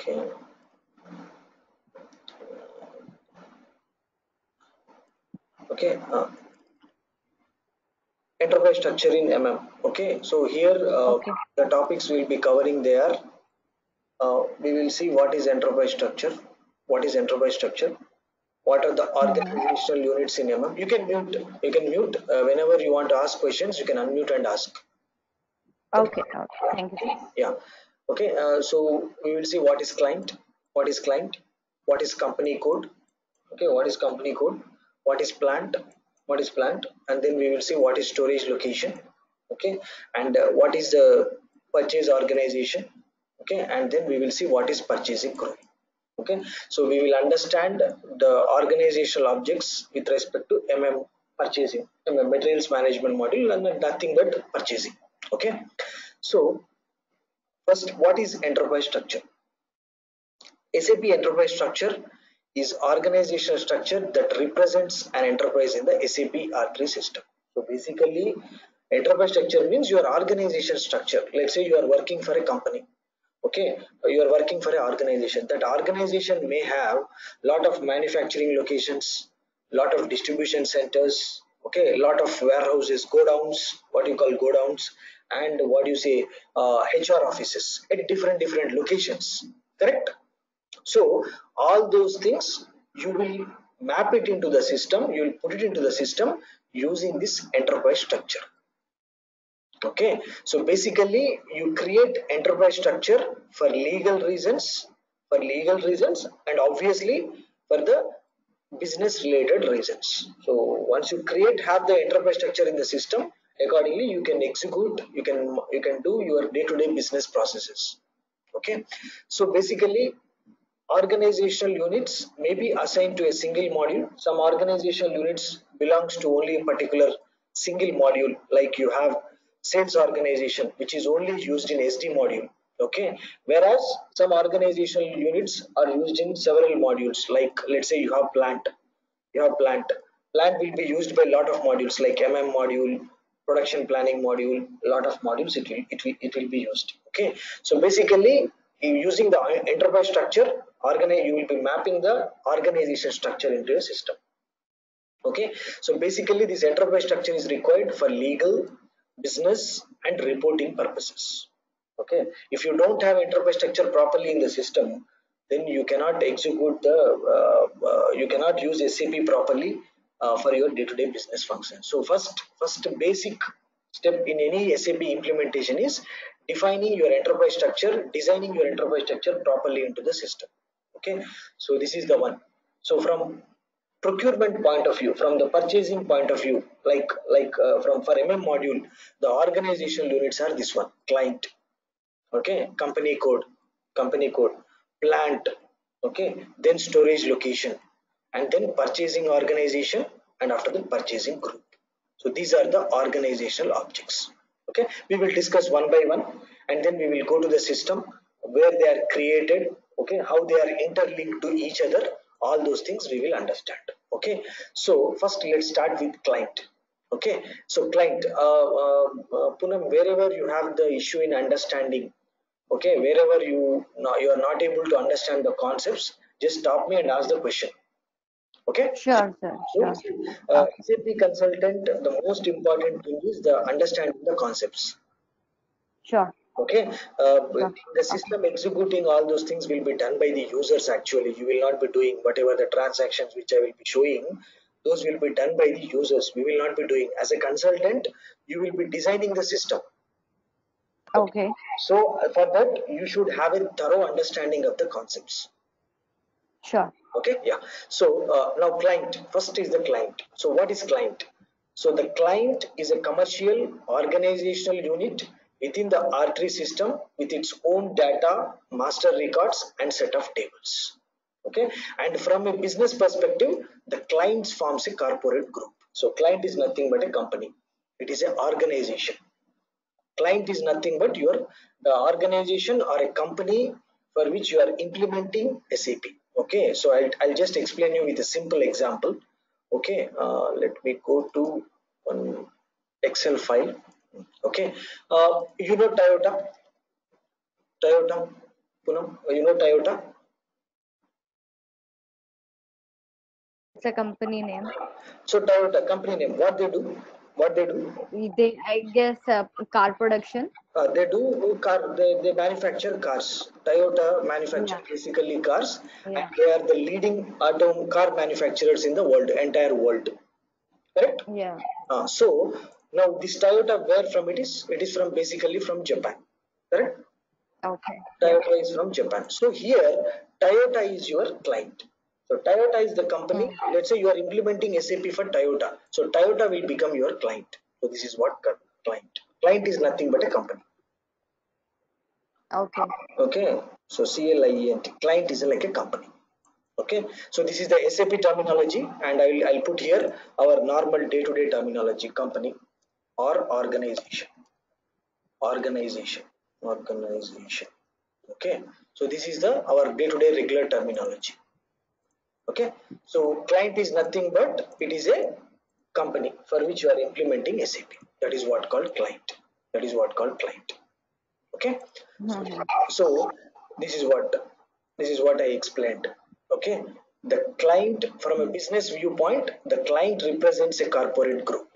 Okay. Okay. Enterprise structure in Okay. So here Okay. the topics we'll be covering there. We will see what is enterprise structure. What is enterprise structure? What are the organizational units in You can mute. You can mute whenever you want to ask questions. You can unmute and ask. Okay. Okay. Thank you, sir. Yeah. Okay. So we will see what is client. What is client? What is company code? Okay. What is company code? What is plant? What is plant? And then we will see what is storage location. Okay. And what is the purchase organization? Okay. And then we will see what is purchasing group. Okay, so we will understand the organizational objects with respect to purchasing, materials management module, and nothing but purchasing. Okay, so first, what is enterprise structure? SAP enterprise structure is organizational structure that represents an enterprise in the SAP R3 system. So basically, enterprise structure means your organization structure. Let's say you are working for a company. Okay, you are working for an organization. That organization may have lot of manufacturing locations, lot of distribution centers, okay, lot of warehouses, godowns, what you call godowns, and what you say HR offices at different locations. Correct? So all those things you will map it into the system, you will put it into the system using this enterprise structure. Okay, so basically you create enterprise structure for legal reasons, and obviously for the business related reasons. So once you have the enterprise structure in the system, accordingly you can execute, you can do your day-to-day business processes. Okay, so basically organizational units may be assigned to a single module. Some organizational units belongs to only a particular single module, like you have sales organization, which is only used in SD module. Okay, whereas some organizational units are used in several modules, like let's say you have plant. Plant will be used by a lot of modules like module, production planning module, lot of modules it will be used. Okay, so basically using the enterprise structure, you will be mapping the organization structure into a system. Okay, so basically this enterprise structure is required for legal, business, and reporting purposes. Okay, if you don't have enterprise structure properly in the system, then you cannot execute you cannot use SAP properly for your day-to-day business function. So first basic step in any SAP implementation is defining your enterprise structure, designing your enterprise structure properly into the system. Okay, so this is the one. So from procurement point of view, from the purchasing point of view, from for module, the organizational units are this one: client, okay, company code, plant, okay, then storage location, and then purchasing organization, and after the purchasing group. So these are the organizational objects. Okay, we will discuss one by one, and then we will go to the system where they are created, okay, how they are interlinked to each other. All those things we will understand. Okay, so first let's start with client. Okay, so client, Poonam, wherever you have the issue in understanding, okay, wherever you are not able to understand the concepts, just stop me and ask the question. Okay, Sure, sir. so Sure. Okay. SAP consultant, the most important thing is the understanding the concepts. Sure. Okay, Sure. the Okay. system executing all those things will be done by the users. Actually, you will not be doing whatever the transactions which I will be showing. Those will be done by the users. We will not be doing. As a consultant, you will be designing the system. Okay, Okay. so for that you should have a thorough understanding of the concepts. Sure. Okay, yeah. So now client, first is the client. So what is client? So the client is a commercial organizational unit within the R3 system with its own data, master records, and set of tables. Okay, and from a business perspective, the clients forms a corporate group. So client is nothing but a company. It is an organization. Client is nothing but the organization or a company for which you are implementing SAP. Okay, so I'll just explain you with a simple example. Okay, let me go to one Excel file. Okay, you know Toyota. Poonam, you know Toyota? It's a company name. So Toyota company name, what they do? What they do? I guess, car production. They do car. They manufacture cars. Toyota manufacture Yeah. basically cars, and Yeah. they are the leading auto car manufacturers in the world, entire world. Correct? Yeah. So now this Toyota, where from it is? It is from basically from Japan. Correct? Okay. Yeah. Toyota is from Japan. So here Toyota is your client. So Toyota is the company. Hmm. Let's say you are implementing SAP for Toyota. So Toyota will become your client. So this is what client. Client is nothing but a company. Okay. Okay. So CLIENT. Client is like a company. Okay. So this is the SAP terminology, and I'll put here our normal day-to-day terminology: company or organization. Organization. Organization. Okay, so this is the our day-to-day regular terminology. Okay, so client is nothing but it is a company for which you are implementing SAP. That is what called client. That is what called client. Okay, so, Hmm. so this is what I explained. Okay, the client from a business viewpoint, the client represents a corporate group.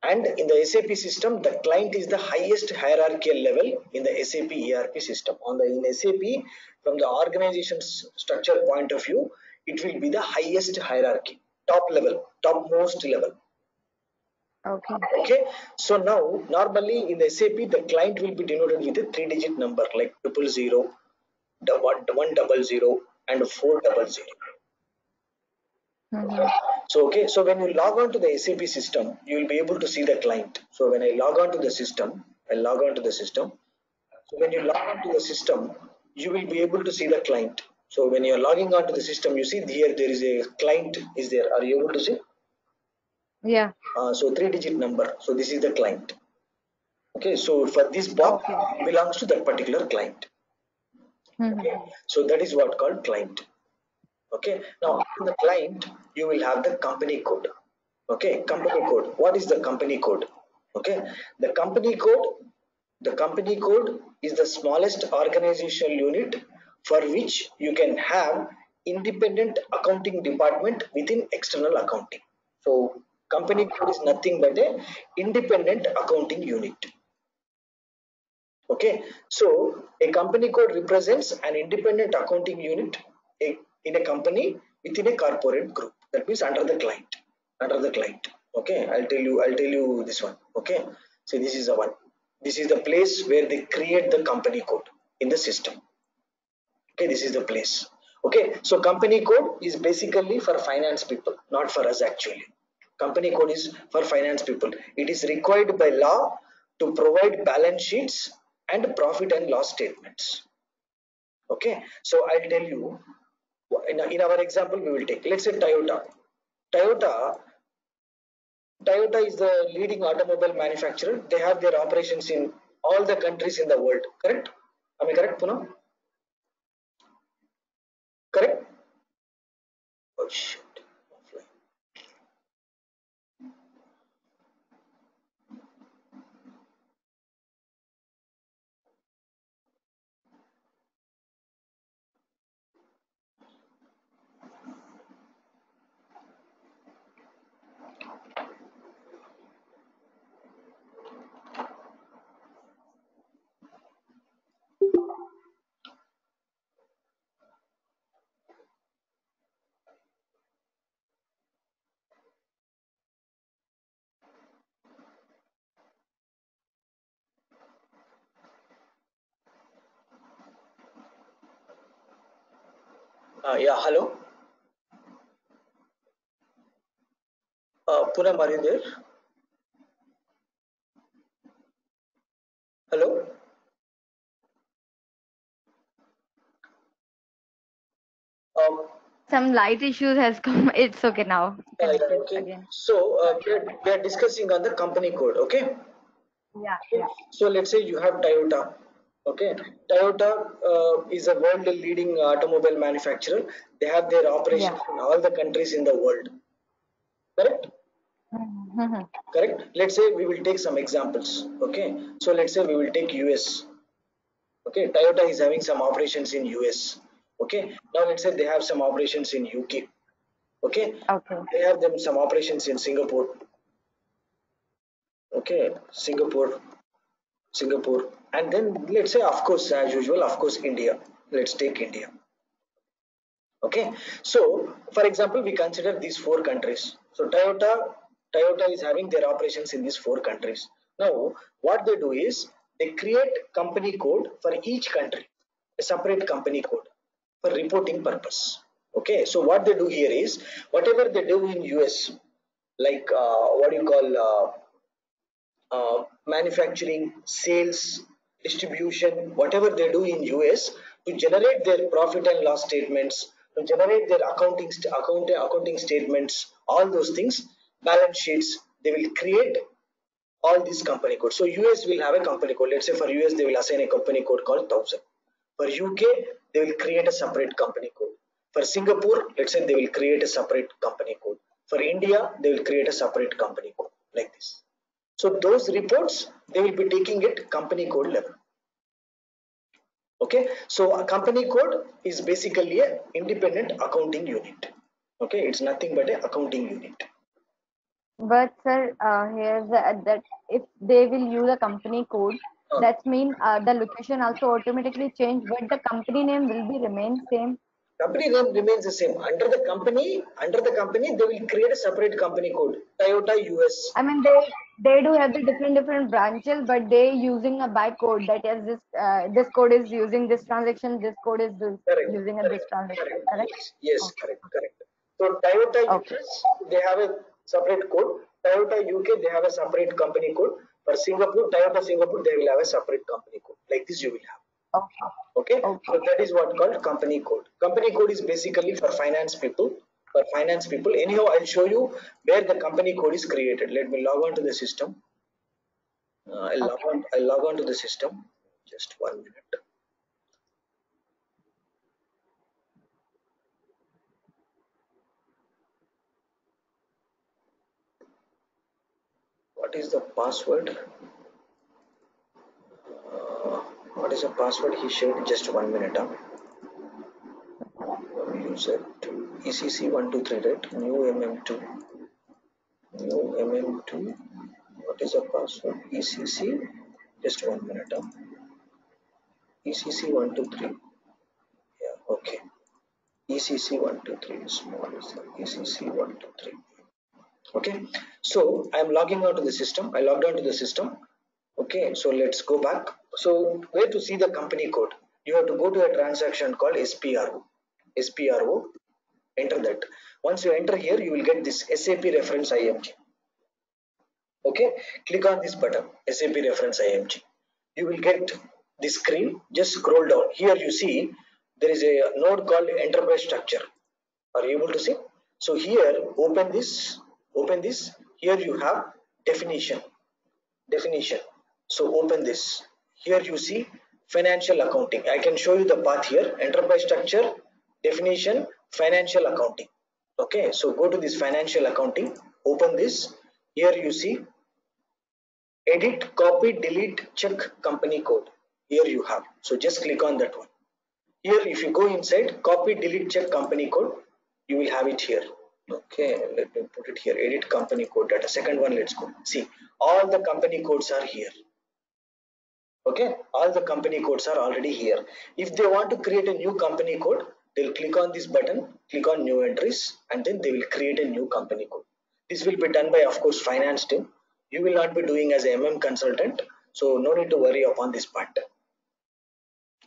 And in the SAP system, the client is the highest hierarchical level in the SAP ERP system. In SAP, from the organization structure point of view, it will be the highest hierarchy, top level, topmost level. Okay. Okay, so now normally in the SAP, the client will be denoted with a three-digit number like 000, 100, and 400. Hmm. Okay. So when you log on to the SAP system, you will be able to see the client. So when I log on to the system, I log on to the system. So when you log on to the system, you will be able to see the client. So when you are logging on to the system, you see here there is a client is there. Are you able to see? Yeah. So three-digit number. So this is the client. Okay. So for this box Okay. belongs to that particular client. Hmm. Okay. So that is what called client. Okay, now in the client you will have the company code. Okay, company code. What is the company code? Okay, the company code is the smallest organizational unit for which you can have independent accounting department within external accounting. So company code is nothing but a independent accounting unit. Okay, so a company code represents an independent accounting unit in a company within a corporate group. That means under the client. Under the client. Okay, I'll tell you this one. Okay, so this is the one. This is the place where they create the company code in the system. Okay, this is the place. Okay, so company code is basically for finance people, not for us actually. Company code is for finance people. It is required by law to provide balance sheets and profit and loss statements. Okay, so I'll tell you in our example we will take. Let's say Toyota. Toyota Toyota is the leading automobile manufacturer. They have their operations in all the countries in the world. Correct? Am I correct, Poonam? Correct? Oh shit. Yeah, hello. Poonam, are you there? Hello. Um, Some light issues has come. It's okay now. yeah, Connected okay. again. So we are discussing on the company code. Okay. Yeah. Yeah. So let's say you have Toyota. Okay, Toyota is a world leading automobile manufacturer. They have their Yeah. operations in all the countries in the world. Correct? Hmm. Correct. Let's say we will take some examples. Okay, so let's say we will take US. Okay, Toyota is having some operations in US. Okay, now let's say they have some operations in UK. Okay, Okay. they have them some operations in Singapore. Okay, Singapore, and then let's say, of course, as usual, of course, India. Let's take India. Okay, so for example, we consider these four countries. So Toyota is having their operations in these four countries. Now, what they do is they create company code for each country, a separate company code for reporting purpose. Okay, so what they do here is whatever they do in US, like what do you call manufacturing, sales, distribution, whatever they do in US to generate their profit and loss statements, to generate their accounting statements, all those things, balance sheets, they will create all these company codes. So US will have a company code. Let's say for US they will assign a company code called 1000. For UK they will create a separate company code. For Singapore, let's say they will create a separate company code. For India, they will create a separate company code like this. So those reports, they will be taking it company code level. Okay, so a company code is basically a independent accounting unit. Okay, it's nothing but a accounting unit. But sir, here's that if they will use a company code, Uh, that means the location also automatically change, but the company name will be remain same. Company name remains the same. Under the company, they will create a separate company code. Toyota US. I mean, they do have the different branches, but they using a by code that is this code is using this transaction, this code is Correct, using a this correct, transaction. correct. Correct? Yes, yes, Okay. correct, correct. So Toyota Okay. US, they have a separate code. Toyota UK, they have a separate company code. For Singapore, Toyota Singapore, they will have a separate company code. Like this, you will have. Okay. Okay, Okay. so that is what called company code. Company code is basically for finance people. For finance people, anyhow, I'll show you where the company code is created. Let me log on to the system. Okay. I'll log on to the system. Just 1 minute. What is the password? Uh, what is the password he shared? Just 1 minute. User to ECC123, right? New MM2. New MM2. What is the password? ECC. Just 1 minute. ECC123. Yeah, okay. ECC123 small is the ECC123. Okay, so I'm logging out to the system. I logged on to the system. Okay, so let's go back. So where to see the company code? You have to go to a transaction called SPRO. SPRO, enter that. Once you enter here, you will get this SAP reference IMG. Okay, click on this button, SAP reference IMG. You will get this screen. Just scroll down. Here you see there is a node called enterprise structure. Are you able to see? So here, open this. Here you have definition. Definition. So open this. Here you see financial accounting. I can show you the path here. Enterprise structure, definition, financial accounting. Okay, so go to this financial accounting. Open this. Here you see edit, copy, delete, check company code. Here you have. So just click on that one. Here, if you go inside, copy, delete, check company code, you will have it here. Okay, let me put it here. Edit company code data. Second one, let's go. See, all the company codes are here. Okay, all the company codes are already here. If they want to create a new company code, they'll click on this button, click on new entries, and then they will create a new company code. This will be done by, of course, finance team. You will not be doing as a MM consultant, so no need to worry upon this part.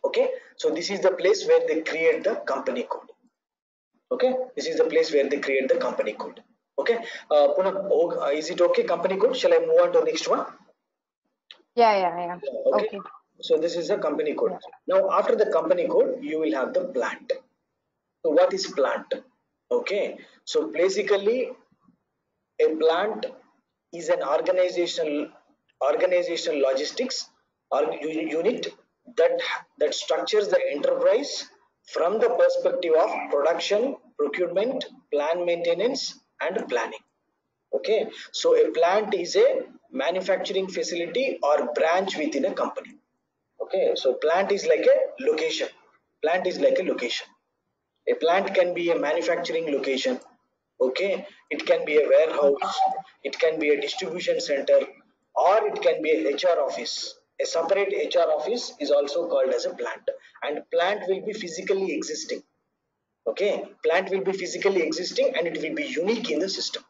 Okay, so this is the place where they create the company code. Okay, this is the place where they create the company code. Okay, is it okay? Company code. Shall I move on to the next one? Yeah, yeah, yeah. Okay, Okay. so this is the company code. Yeah. Now, after the company code, you will have the plant. So, what is plant? Okay, so basically, a plant is an organizational logistics or unit that structures the enterprise from the perspective of production, procurement, plan maintenance, and planning. Okay, so a plant is a manufacturing facility or branch within a company. Okay, so plant is like a location. Plant is like a location. A plant can be a manufacturing location. Okay, it can be a warehouse, it can be a distribution center, or it can be a HR office. A separate HR office is also called as a plant, and plant will be physically existing. Okay, plant will be physically existing and it will be unique in the system.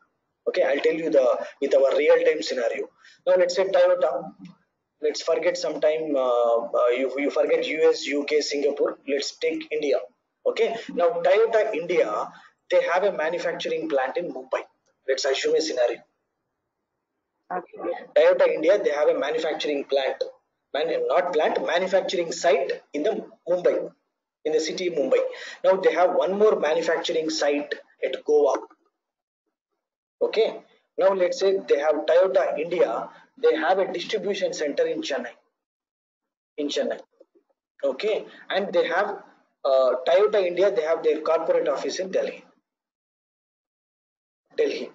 Okay, I'll tell you the with our real-time scenario. Now let's say Toyota. Let's forget sometime you forget US, UK, Singapore. Let's take India. Okay, now Toyota India, they have a manufacturing plant in Mumbai. Let's assume a scenario. Okay. Toyota India, they have a manufacturing plant, not plant, manufacturing site in the Mumbai, in the city of Mumbai. Now they have one more manufacturing site at Goa. Okay. Now let's say they have Toyota India, they have a distribution center in Chennai. In Chennai. Okay, and they have Toyota India, they have their corporate office in Delhi. Delhi.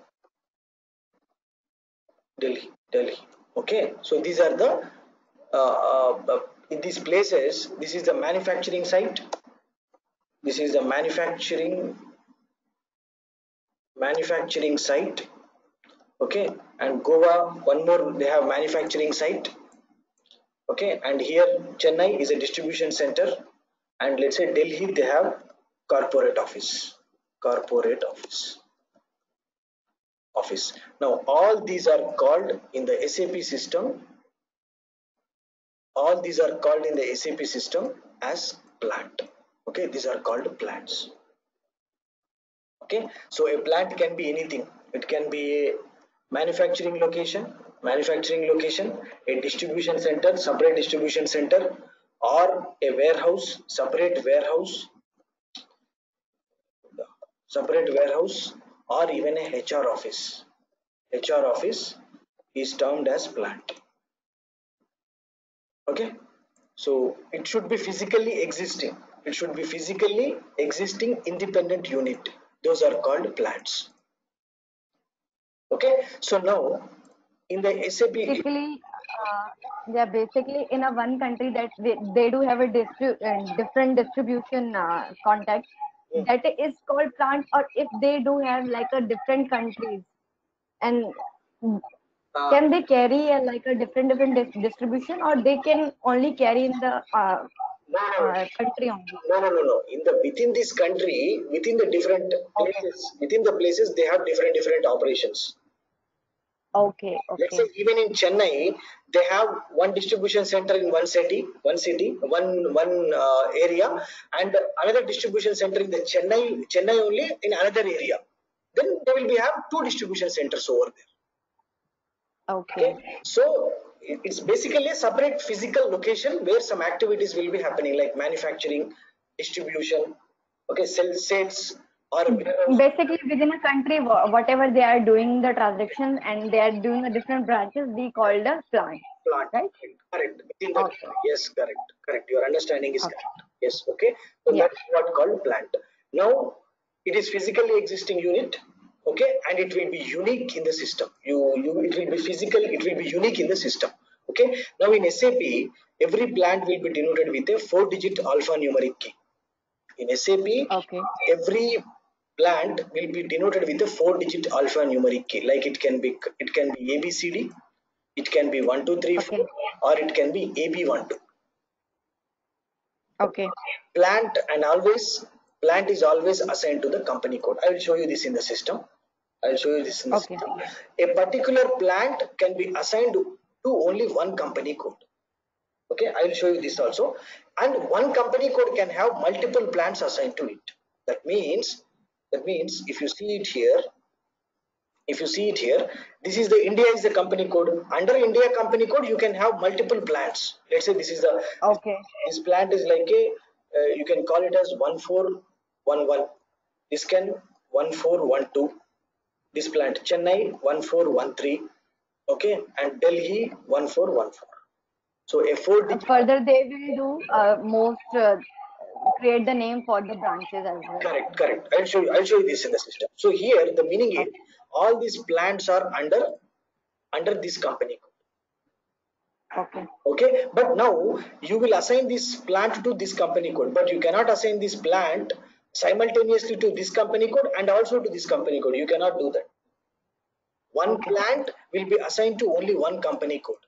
Delhi. Delhi. Okay, so these are the in these places. This is the manufacturing site. This is the manufacturing site. Okay, and Goa, one more, they have manufacturing site. Okay, and here Chennai is a distribution center, and let's say Delhi, they have corporate office. Corporate office. Now all these are called in the SAP system. All these are called in the SAP system as plant. Okay, these are called plants. Okay, so a plant can be anything. It can be a manufacturing location, a distribution center, separate distribution center, or a warehouse, separate warehouse, or even a HR office. HR office is termed as plant. Okay, so it should be physically existing. It should be physically existing independent unit. Those are called plants. Okay, so now in the SAP, Basically, basically in a one country that they do have a different distribution context that is called plant, or if they do have like a different countries, and can they carry like a different distribution, or they can only carry in the no, no, country only? no. In the within this country, within the different Okay. places, they have different operations. Okay. Let's say Okay. even in Chennai, they have one distribution center in one city, one area, and another distribution center in the Chennai only in another area. Then they will be have two distribution centers over there. Okay. Okay, so it's basically a separate physical location where some activities will be happening, like manufacturing, distribution, okay, sales, or warehouse. Basically, within a country, whatever they are doing the transaction and they are doing a different branches, we call the plant, Plant. right? Correct. Within that. Okay. Yes, correct. Your understanding is Okay. correct. Yes, okay. So Yeah. that's what called plant. Now it is physically existing unit, okay, and it will be unique in the system. It will be physical, it will be unique in the system. Okay. Now in SAP, every plant will be denoted with a 4-digit alphanumeric key. In SAP, Okay. every plant will be denoted with a 4-digit alphanumeric key. Like it can be ABCD, it can be 1 2 3 4, Okay. or it can be AB12. Okay. Plant is always assigned to the company code. I will show you this in the system. Okay. A particular plant can be assigned to only one company code. Okay, I will show you this also. And one company code can have multiple plants assigned to it. That means if you see it here, this is the India is the company code. Under India company code, you can have multiple plants. Let's say Okay. this plant is like a you can call it as 1411. This can 1412. This plant Chennai 1413. Okay, and Delhi 1414. So a 4-digit. Further, they will do most create the name for the branches as well. Correct. I'll show you this in the system. So here the meaning is Okay. all these plants are under this company code. Okay. Okay, but now you will assign this plant to this company code, but you cannot assign this plant simultaneously to this company code and also to this company code. You cannot do that. One Okay. plant will be assigned to only one company code.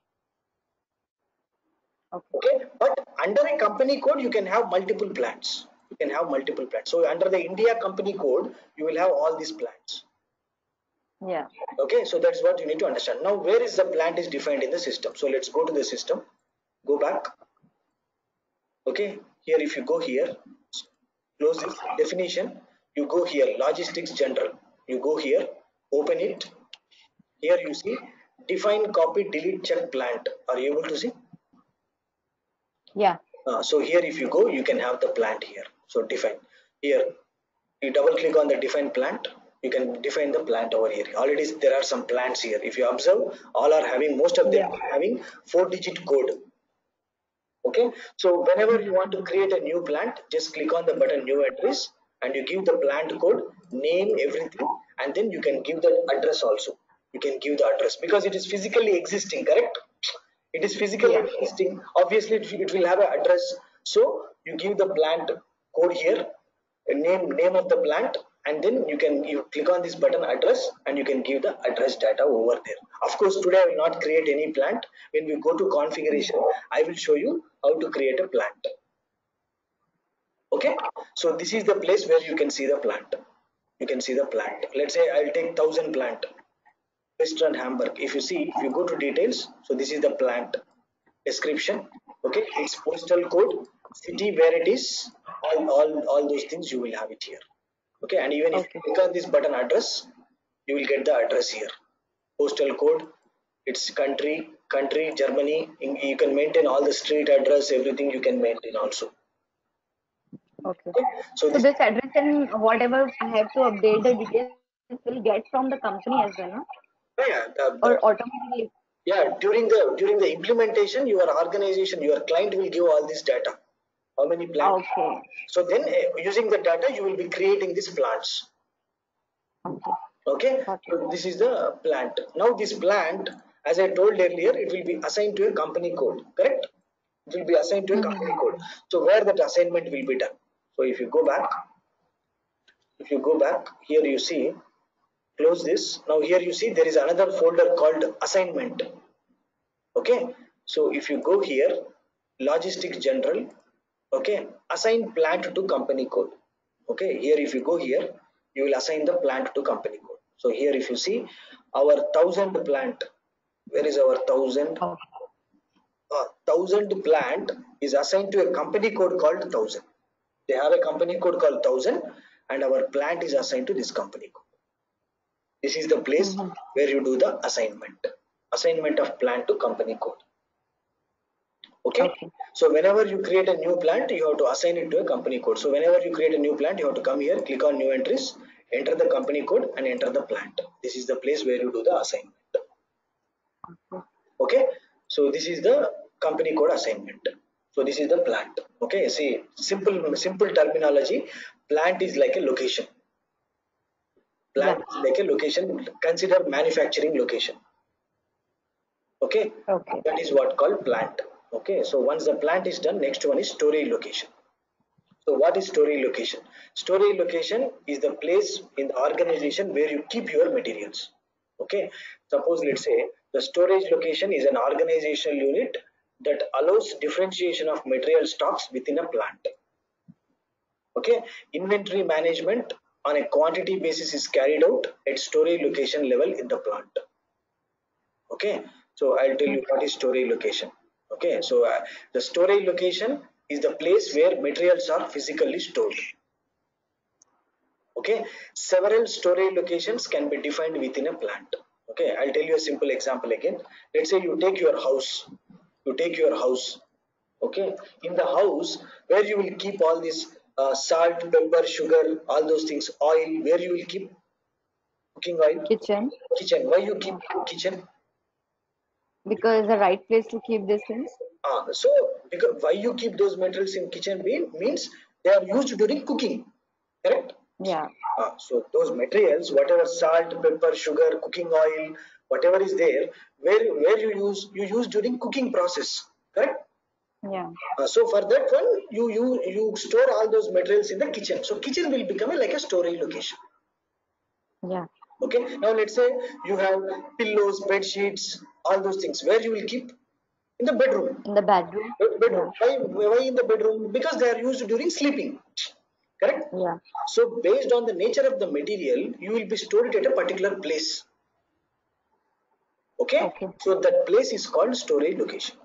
Okay. Okay, but under a company code you can have multiple plants. You can have multiple plants. So under the India company code you will have all these plants. Yeah. Okay, so that's what you need to understand. Now where is the plant is defined in the system? So let's go to the system, go back. Okay, here if you go here, close this definition, you go here logistics general, you go here, open it. Here you see define copy delete check plant. Are you able to see? Yeah. So here if you go you can have the plant here. So define here, you double click on the define plant, you can define the plant over here. Already there are some plants here. If you observe, all are having, most of them Yeah. are having 4-digit code. Okay, so whenever you want to create a new plant, just click on the button new address and you give the plant code, name, everything, and then you can give the address also. You can give the address because it is physically existing, correct? It is physically Yeah. existing. Obviously, it will have an address. So you give the plant code here, name of the plant, and then you click on this button address and you can give the address data over there. Of course today I will not create any plant. When we go to configuration I will show you how to create a plant. Okay, so this is the place where you can see the plant. You can see the plant. Let's say I'll take 1000 plant Western Hamburg. If you see, if you go to details, so this is the plant description. Okay, its postal code, city where it is, all those things you will have it here. Okay, and even if you Okay. click on this button address, you will get the address here. Postal code, its country Germany. You can maintain all the street address, everything you can maintain also. Okay. Okay, so So this, this address and whatever I have to update the details will get from the company as well, no? yeah, Or automatically. yeah, during the implementation, your organization, your client will give all this data. How many plants? Okay. So then using the data, you will be creating these plants. Okay. Okay, Got it. so this is the plant. Now this plant, as I told earlier, it will be assigned to a company code, correct? It will be assigned to a company Mm-hmm. code. So where that assignment will be done. So if you go back, here you see, close this. Now here you see there is another folder called assignment. Okay, so if you go here, logistics general, okay, assign plant to company code. Okay, here if you go here, you will assign the plant to company code. So here if you see our 1000 plant, where is our 1000? Okay. 1000 plant is assigned to a company code called 1000. They have a company code called 1000 and our plant is assigned to this company code. This is the place Mm-hmm. where you do the assignment of plant to company code. Okay, Okay. so whenever you create a new plant you have to assign it to a company code. So whenever you create a new plant you have to come here, click on new entries, enter the company code and enter the plant. This is the place where you do the assignment. Okay, so this is the company code assignment. So this is the plant. Okay, see, simple terminology. Plant is like a location. Yeah. Plant is like a location. Consider manufacturing location. Okay, Okay. that is what called plant. Okay, so once the plant is done, next one is storage location. So what is storage location? Storage location is the place in the organization where you keep your materials. Okay, suppose let's say the storage location is an organizational unit that allows differentiation of material stocks within a plant. Okay, inventory management on a quantity basis is carried out at storage location level in the plant. Okay, so I'll tell you what is storage location. Okay, so the storage location is the place where materials are physically stored. Okay, several storage locations can be defined within a plant. Okay, I'll tell you a simple example again. Let's say you take your house. Okay, in the house where you will keep all this salt, pepper, sugar, all those things, oil, where you will keep cooking oil? Kitchen. Kitchen. Why you keep Yeah. kitchen? Because the right place to keep these things. So because why you keep those materials in kitchen means they are used during cooking, correct? Yeah. So those materials, whatever salt, pepper, sugar, cooking oil, whatever is there, where you use during cooking process, correct? Yeah. So for that one, you store all those materials in the kitchen. So kitchen will become like a storage location. Yeah. Okay. Now let's say you have pillows, bed sheets, all those things. Where you will keep? In the bedroom. In the bedroom. Bedroom. Yeah. Why in the bedroom? Because they are used during sleeping. Correct. Yeah. So based on the nature of the material, you will be stored it at a particular place. Okay. Okay. So that place is called storage location.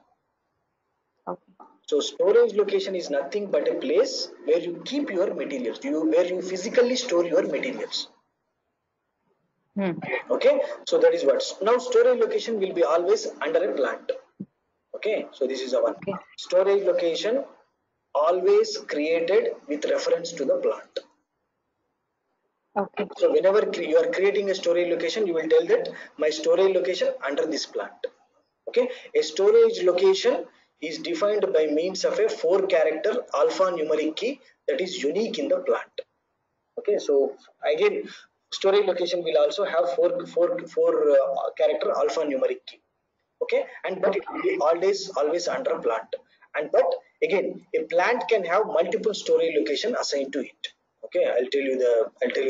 Okay. So storage location is nothing but a place where you keep your materials, where you physically store your materials. Hmm. Okay, so that is what. Now storage location will be always under a plant. Okay, so this is a one. Okay. Storage location always created with reference to the plant. Okay. So whenever you are creating a storage location, you will tell that my storage location under this plant. Okay, a storage location is defined by means of a 4-character alphanumeric key that is unique in the plant. Okay, so again, storage location will also have four character alphanumeric key. Okay, and but it Okay. will be always under a plant. And but again, a plant can have multiple storage location assigned to it. Okay, I'll tell you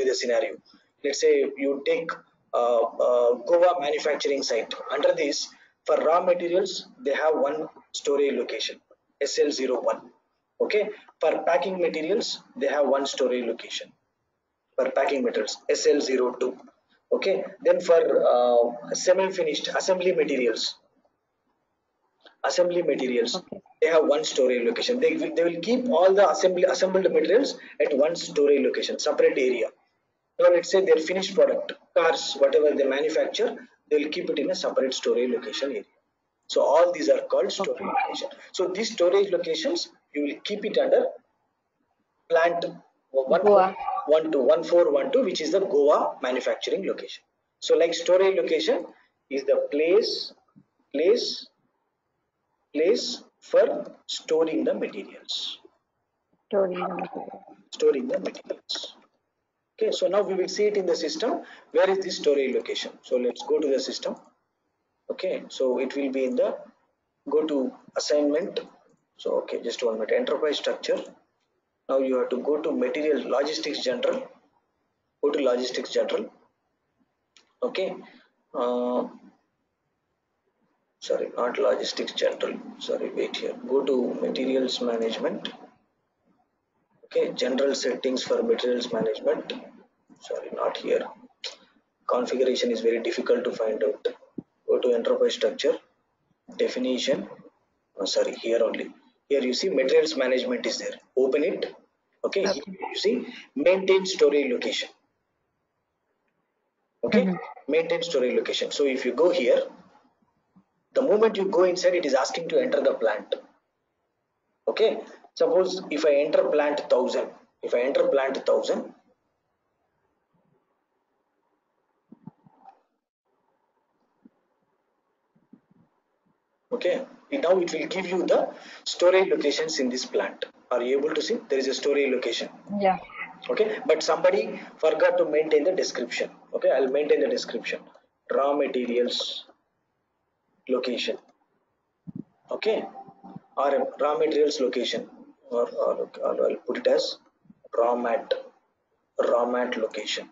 the scenario. Let's say you take Goa manufacturing site. Under this, for raw materials they have one storage location, SL01. Okay, for packing materials they have one storage location, for packing materials SL02. Okay, then for semi finished assembly materials, Okay. they have one storage location. They will keep all the assembled materials at one storage location, separate area. Now let's say their finished product, cars, whatever they manufacture, they will keep it in a separate storage location area. So all these are called storage Okay. location. So these storage locations you will keep it under plant Goa. 1412, which is the Goa manufacturing location. So like storage location is the place place for storing the materials. Storing the material. Storing the materials. Okay, so now we will see it in the system. Where is this storage location? So let's go to the system. Okay, so it will be in the go to assignment. So okay, just 1 minute. Enterprise structure. Now you have to go to material logistics general. Go to logistics general. Okay. Uh, Sorry, not logistics general. Sorry, wait here. Go to materials management. Okay, general settings for materials management. Sorry, not here. Configuration is very difficult to find out. Go to enterprise structure, definition. Oh, sorry, here only. Here you see materials management is there. Open it. Okay, here Okay. you see maintain storage location. Okay, Mm-hmm. maintain storage location. So if you go here, the moment you go inside, it is asking to enter the plant. Okay, suppose if I enter plant 1000, if I enter plant 1000, okay, now it will give you the storage locations in this plant. Are you able to see? There is a storage location. Yeah. Okay, but somebody forgot to maintain the description. Okay, I'll maintain the description. Raw materials location. Okay, or raw materials location, or I'll put it as raw mat raw mat location.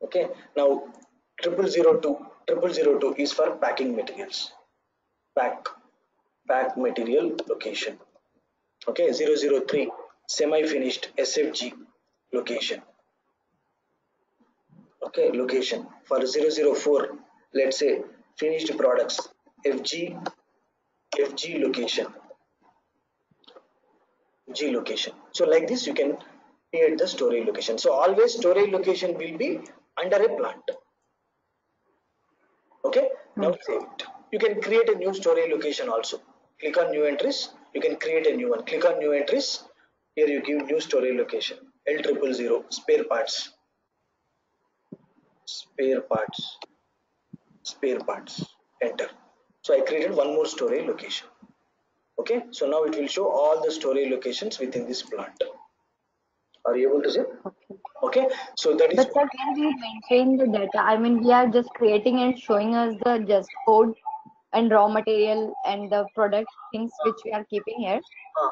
Okay, now 0002 is for packing materials. Pack material location. Okay, 003 semi finished SFG location. Okay, location for 004, let's say finished products, FG location. G location. So like this you can create the storage location. So always storage location will be under a plant. Okay, now Hmm. save it. You can create a new storage location also. Click on new entries. You can create a new one. Click on new entries. Here you give new storage location. L000 spare parts. Spare parts. Spare parts. Enter. So I created one more storage location. Okay, so now it will show all the storage locations within this plant. Are you able to see? Okay. Okay, so that is But sir, can we maintain the data? I mean, we are just creating and showing us the just code and raw material and the product things which we are keeping here. uh,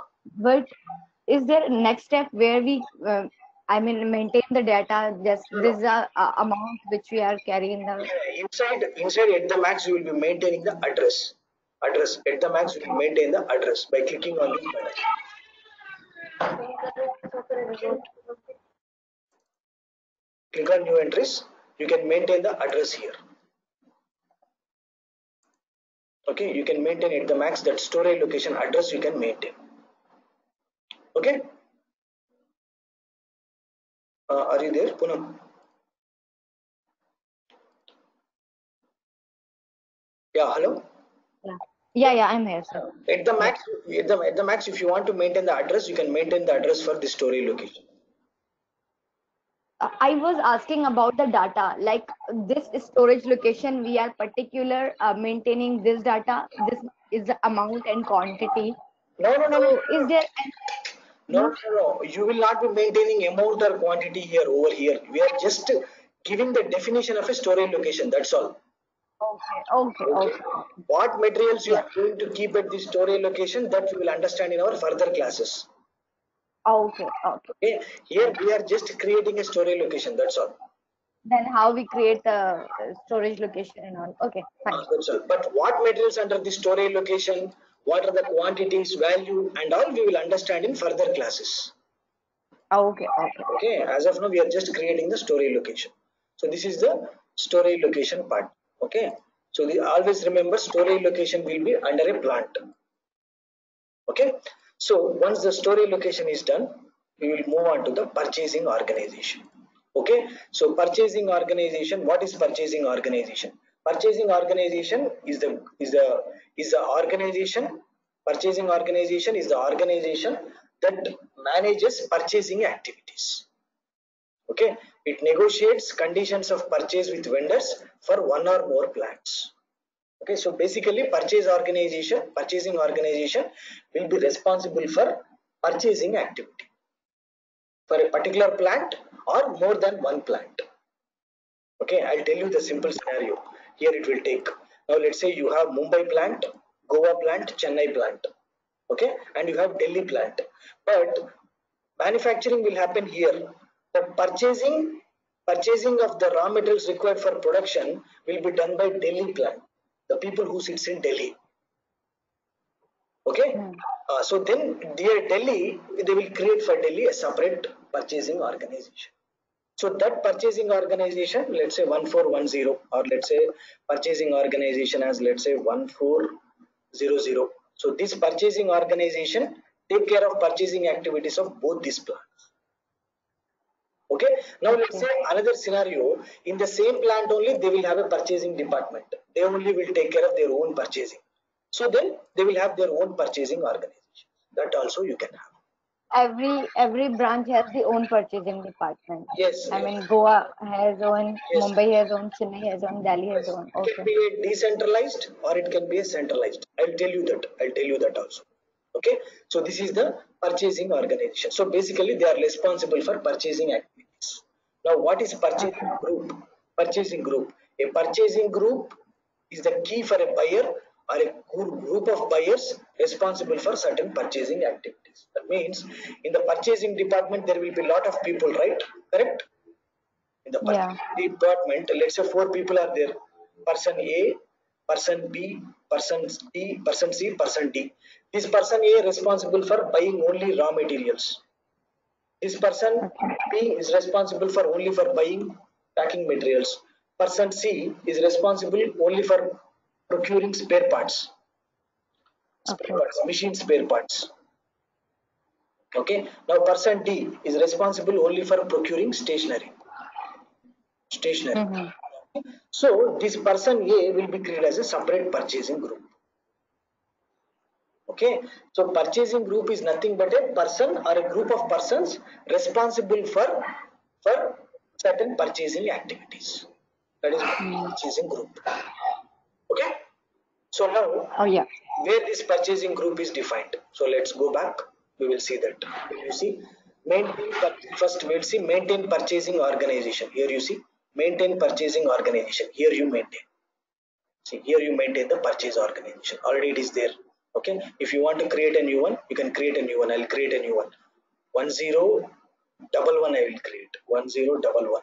But is there a next step where we, I mean, maintain the data? Just no, no. this amount which we are carrying the. Inside at the max, you will be maintaining the address. Address at the max, you Okay. will maintain the address by clicking on this button. Click on new entries. You can maintain the address here. Okay, you can maintain at the max that storage location address you can maintain. Okay, are you there, Poonam? Yeah, hello. Yeah, I'm here, sir. At the Yeah. max, at the max, if you want to maintain the address, you can maintain the address for the storage location. I was asking about the data, like this storage location, we are particular maintaining this data. This is the amount and quantity. No, no, no, no, So, is there no, no? no, no. You will not be maintaining amount or quantity here over here. We are just giving the definition of a storage location. That's all. Okay. Okay. What materials you Yeah. are going to keep at the storage location that we will understand in our further classes. Okay. Okay. Here we are just creating a storage location. That's all. Then how we create the storage location and all? Okay, fine. That's all. But what materials under the storage location, what are the quantities, value, and all we will understand in further classes. Okay. Okay. As of now, we are just creating the storage location. So this is the storage location part. Okay. So always remember storage location will be under a plant. Okay. So once the storage location is done, we will move on to the purchasing organization. Okay. So purchasing organization. What is purchasing organization? Purchasing organization is the organization. Purchasing organization is the organization that manages purchasing activities. Okay, it negotiates conditions of purchase with vendors for one or more plants. Okay, so basically purchasing organization will be responsible for purchasing activity for a particular plant or more than one plant. Okay, I'll tell you the simple scenario. Here it will take. Now let's say you have Mumbai plant, Goa plant, Chennai plant. Okay, and you have Delhi plant. But manufacturing will happen here. The purchasing of the raw materials required for production will be done by Delhi plant. The people who sits in Delhi. Okay, Hmm. so then their Delhi, they will create for Delhi a separate purchasing organization. So that purchasing organization, let's say 1410, or let's say purchasing organization as let's say 1400. So this purchasing organization take care of purchasing activities of both these plants. Okay. Now let's Okay. say another scenario. In the same plant only, they will have a purchasing department. They only will take care of their own purchasing. So then they will have their own purchasing organization. That also you can have. Every branch has the own purchasing department. Yes, I yes, mean, Goa has own, yes. Mumbai has own, Chennai has own, Delhi has Yes, own. it can Okay. be a decentralized or it can be a centralized. I'll tell you that. I'll tell you that also. Okay. So this is the purchasing organization. So basically they are responsible for purchasing activities. Now what is purchasing Okay. group? Purchasing group. A purchasing group is the key for a buyer or a group of buyers responsible for certain purchasing activities. That means in the purchasing department there will be a lot of people, right? Correct? In the Yeah. purchasing department, let's say four people are there. Person A, person B, person D, person C, person D. This person A is responsible for buying only raw materials. This person Okay. B is responsible for only for buying packing materials. Person C is responsible only for procuring Okay. machine spare parts. Okay. Now person D is responsible only for procuring stationery. Mm-hmm. So this person A will be created as a separate purchasing group. Okay. So purchasing group is nothing but a person or a group of persons responsible for certain purchasing activities. That is Mm. purchasing group. Okay. So now Oh yeah. where this purchasing group is defined. So let's go back. We will see that. You see, First we'll see maintain purchasing organization. Here you see maintain purchasing organization. Here you maintain. See, here you maintain the purchase organization. Already it is there. Okay. If you want to create a new one, you can create a new one. I'll create a new one. 1011 I will create. 1011.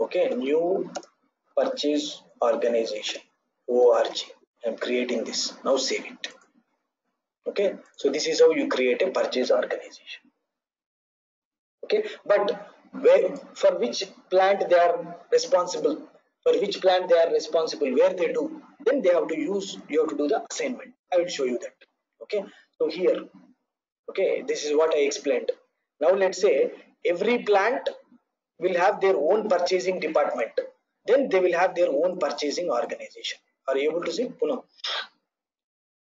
Okay. New purchase organization. ORG. I'm creating this. Now save it. Okay. So this is how you create a purchase organization. Okay. But where, for which plant they are responsible, where they do, then they have to use, you have to do the assignment. I will show you that. Okay. So here, okay, this is what I explained. Now let's say every plant will have their own purchasing department. Then they will have their own purchasing organization. Are you able to see, Poonam?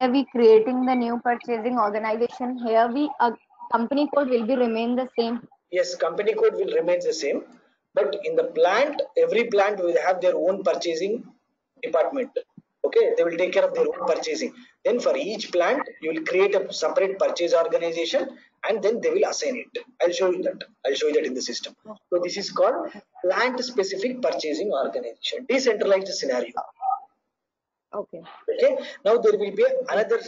Are we creating the new purchasing organization? Here we company code will be remain the same. Yes, company code will remain the same, but in the plant, every plant will have their own purchasing department. Okay, they will take care of their own purchasing. Then for each plant, you will create a separate purchase organization, and then they will assign it. I'll show you that. I'll show you that in the system. So this is called plant specific purchasing organization, decentralized scenario. Okay. Okay. Now there will be another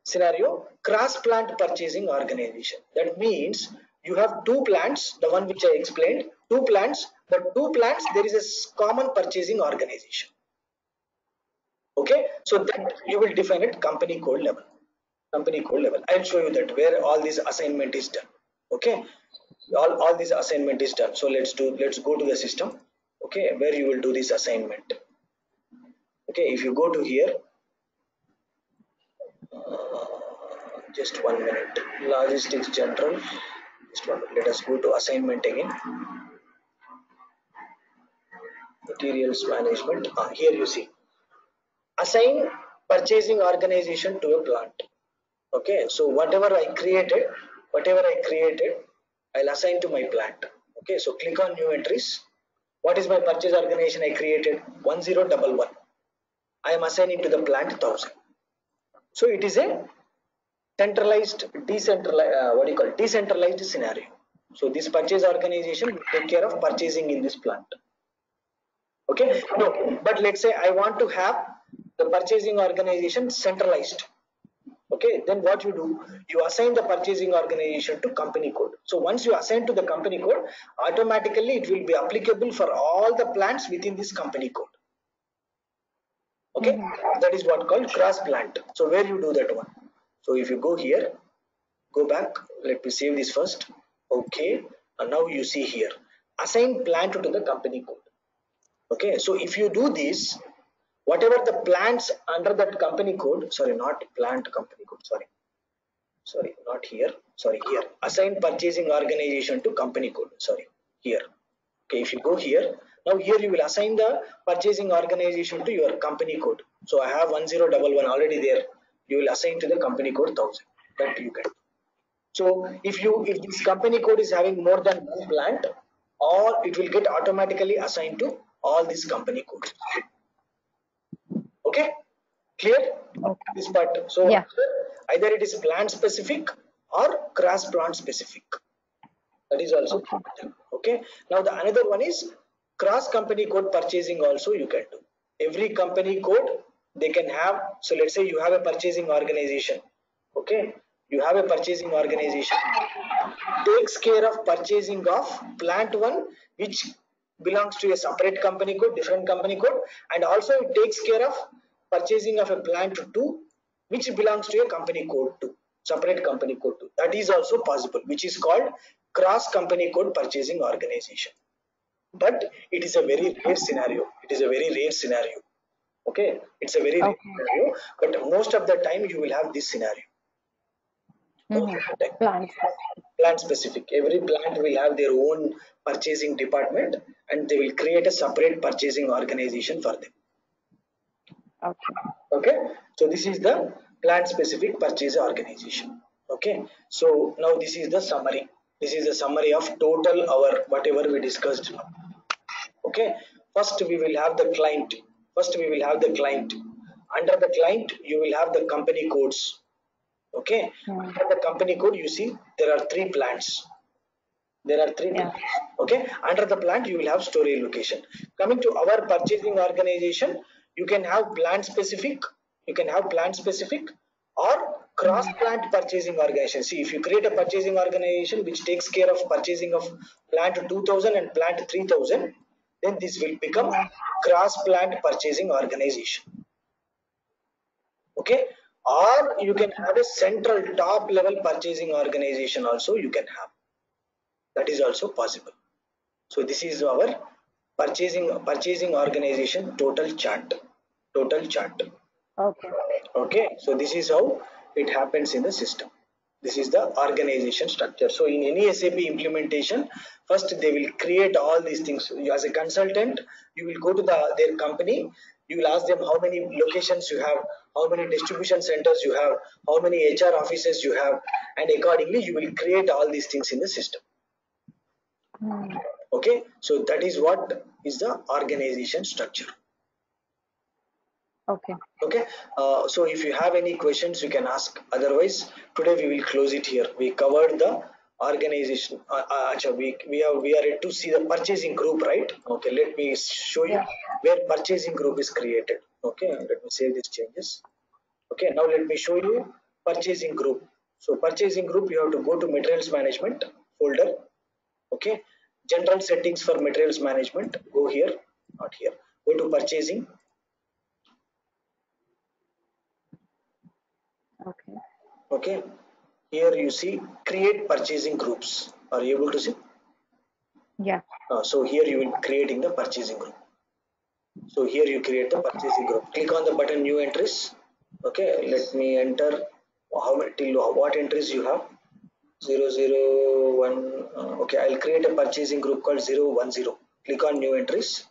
scenario, cross plant purchasing organization. That means you have two plants, the one which I explained, two plants, but two plants there is a common purchasing organization. Okay, so that you will define it company code level. Company code level. I'll show you that where all this assignment is done. Okay, all this assignment is done. So let's go to the system. Okay, where you will do this assignment. Okay, if you go to here, just 1 minute. Logistics general. Just 1 minute. Let us go to assignment again. Materials management. Here you see. Assign purchasing organization to a plant. Okay, so whatever I created, I'll assign to my plant. Okay, so click on new entries. What is my purchase organization I created? 1011. I am assigning to the plant 1000. So it is a centralized, decentralized scenario. So this purchase organization will take care of purchasing in this plant. Okay, no, but let's say I want to have the purchasing organization centralized. Okay, then what you do, you assign the purchasing organization to company code. So once you assign to the company code, automatically it will be applicable for all the plants within this company code. Okay, that is what called cross plant. So where you do that one? So if you go here, go back, let me save this first. Okay, and now you see here, assign plant to the company code. Okay, so if you do this, whatever the plants under that company code, sorry, not plant company code, sorry, not here, sorry, here, assign purchasing organization to company code, sorry, here. Okay, if you go here, now here you will assign the purchasing organization to your company code. So I have 1011 already there. You will assign to the company code 1000. That you can. So if this company code is having more than one plant, or it will get automatically assigned to all these company codes. Okay, clear? Okay. This part. So yeah. either it is plant specific or cross plant specific. That is also okay. Now the another one is cross company code purchasing also you can do. Every company code they can have. So let's say you have a purchasing organization. Okay, you have a purchasing organization takes care of purchasing of plant one which belongs to a separate company code, different company code, and also it takes care of purchasing of a plant two which belongs to a company code two, separate company code two. That is also possible, which is called cross company code purchasing organization. But it is a very rare scenario. It is a very rare scenario. Okay, it's a very rare scenario, but most of the time you will have this scenario. Plant specific. Every plant will have their own purchasing department and they will create a separate purchasing organization for them. Okay, so this is the plant specific purchase organization. Okay, so now this is the summary. This is the summary of total our whatever we discussed. Okay, first we will have the client. Under the client you will have the company codes. Okay, under the company code you see there are three plants. There are three things. Okay, under the plant you will have storage location. Coming to our purchasing organization, you can have plant specific, you can have plant specific or cross plant purchasing organization. See, if you create a purchasing organization which takes care of purchasing of plant 2000 and plant 3000, then this will become cross plant purchasing organization. Okay, or you can have a central top level purchasing organization also, you can have, that is also possible. So this is our purchasing organization total chart. Okay. Okay, so this is how it happens in the system. This is the organization structure. So in any SAP implementation, first they will create all these things. You, as a consultant, you will go to their company, you will ask them how many locations you have, how many distribution centers you have, how many HR offices you have, and accordingly you will create all these things in the system. Okay, so that is what is the organization structure. Okay. Okay, so if you have any questions you can ask, otherwise today we will close it here. We covered the organization. We are yet to see the purchasing group, right? Okay, let me show you where purchasing group is created. Okay, let me save these changes. Okay, now let me show you purchasing group. So purchasing group, you have to go to materials management folder. Okay, general settings for materials management, go here, not here, go to purchasing. Okay. Okay, here you see create purchasing groups. Are you able to see? Yeah. So here you will creating the purchasing group. So here you create the purchasing group. Click on the button new entries. Okay, let me enter how many till what entries you have. 001. Okay, I'll create a purchasing group called 010. Click on new entries.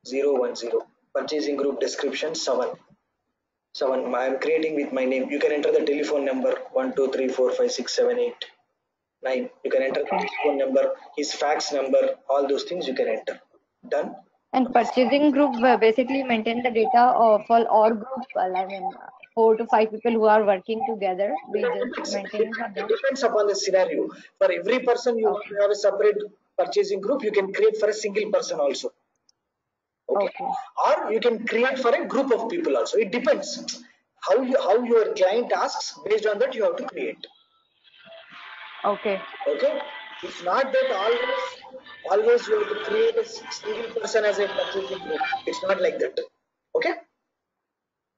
010. Purchasing group description 7. 7. I am creating with my name. You can enter the telephone number 123456789. You can enter the telephone number, his fax number, all those things you can enter. Done. And purchasing group basically maintain the data of all group. I mean, 4 to 5 people who are working together. We just maintain for It them. depends upon the scenario. For every person you want to have a separate purchasing group, you can create for a single person also. Okay. Or you can create for a group of people also. It depends how your client asks. Based on that you have to create. Okay. Okay, it's not that always you have to create a single person as a purchasing group. It's not like that. Okay.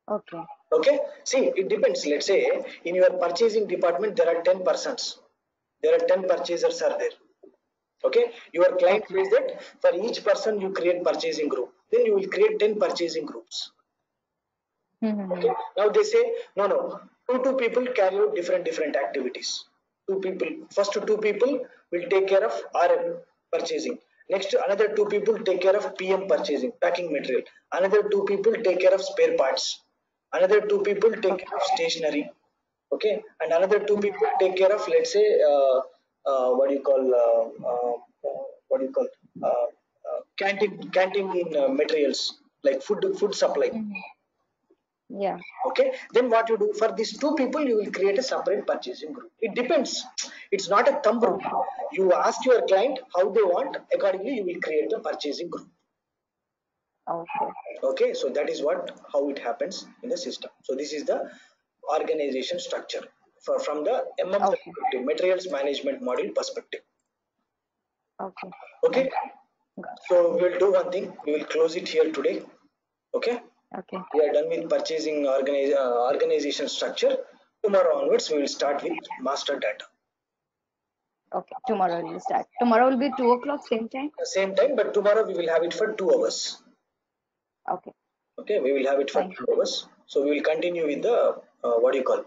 Okay. Okay, see, it depends. Let's say in your purchasing department there are 10 persons, there are 10 purchasers are there. Okay, your client says that for each person you create purchasing group, then you will create 10 purchasing groups. Okay, now they say no, two people carry out different activities. Two people, first two people will take care of RM purchasing, next another two people take care of PM purchasing, packing material, another two people take care of spare parts, another two people take care of stationery. Okay, and another two people take care of, let's say, what do you call what do you call canteen materials like food supply. Yeah. Okay, then what you do for these two people, you will create a separate purchasing group. It depends, it's not a thumb rule. You ask your client how they want, accordingly you will create the purchasing group. Okay. Okay, so that is how it happens in the system. So this is the organization structure from the perspective, materials management module perspective. Okay. Okay, so we'll do one thing, we will close it here today. Okay. Okay. We are done with purchasing organization structure. Tomorrow onwards, we will start with master data. Okay. Tomorrow we'll start. Tomorrow will be 2 o'clock, same time? Same time, but tomorrow we will have it for 2 hours. Okay. Okay, we will have it for 2 hours. So we will continue with the what do you call